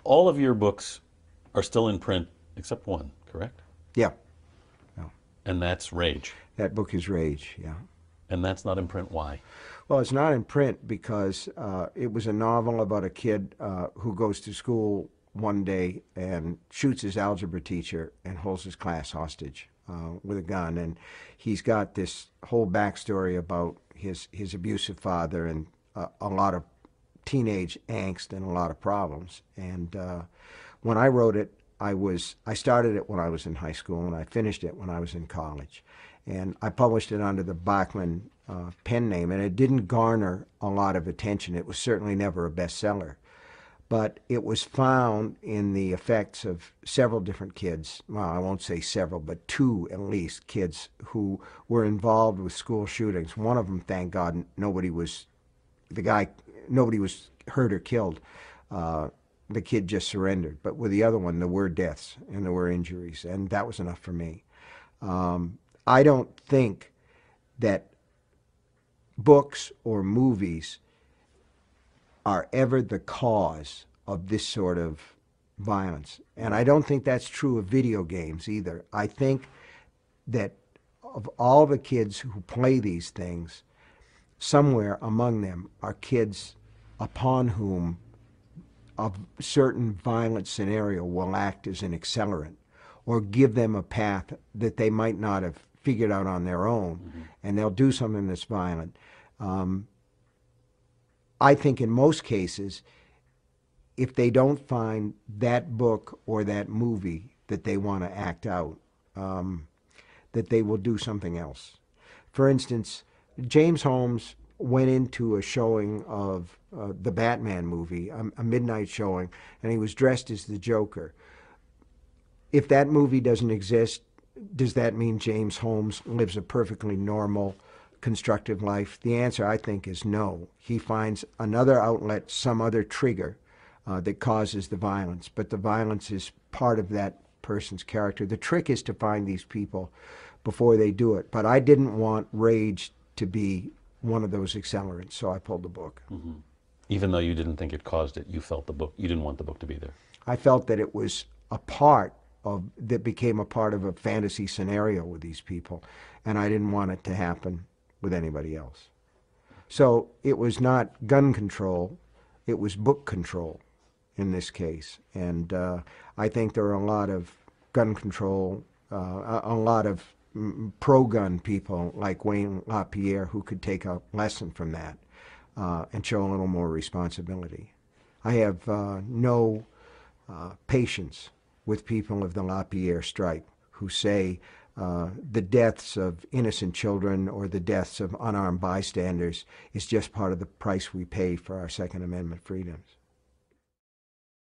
All of your books are still in print except one, correct? Yeah. No. And that's Rage. That book is Rage, yeah. And that's not in print. Why? Well, it's not in print because it was a novel about a kid who goes to school one day and shoots his algebra teacher and holds his class hostage with a gun. And he's got this whole backstory about his abusive father and a lot of teenage angst and a lot of problems. And when I wrote it, I started it when I was in high school and I finished it when I was in college. And I published it under the Bachman pen name, and it didn't garner a lot of attention. It was certainly never a bestseller. But it was found in the effects of several different kids. Well, I won't say several, but two at least kids who were involved with school shootings. One of them, thank God, nobody was hurt or killed. The kid just surrendered. But with the other one, there were deaths and there were injuries, and that was enough for me. I don't think that books or movies are ever the cause of this sort of violence. And I don't think that's true of video games either. I think that of all the kids who play these things, somewhere among them are kids upon whom a certain violent scenario will act as an accelerant or give them a path that they might not have figured out on their own, and they'll do something that's violent. I think in most cases, if they don't find that book or that movie that they want to act out, that they will do something else. For instance, James Holmes went into a showing of the Batman movie, a midnight showing, and he was dressed as the Joker. If that movie doesn't exist, does that mean James Holmes lives a perfectly normal, constructive life? The answer, I think, is no. He finds another outlet, some other trigger that causes the violence, but the violence is part of that person's character. The trick is to find these people before they do it. But I didn't want Rage to be one of those accelerants, so I pulled the book. Mm-hmm. Even though you didn't think it caused it, you felt you didn't want the book to be there. I felt that it was a part that became a part of a fantasy scenario with these people, and I didn't want it to happen with anybody else. So it was not gun control, it was book control in this case. And I think there are a lot of gun control, a lot of pro-gun people like Wayne LaPierre who could take a lesson from that and show a little more responsibility. I have no patience with people of the LaPierre stripe who say the deaths of innocent children or the deaths of unarmed bystanders is just part of the price we pay for our Second Amendment freedoms.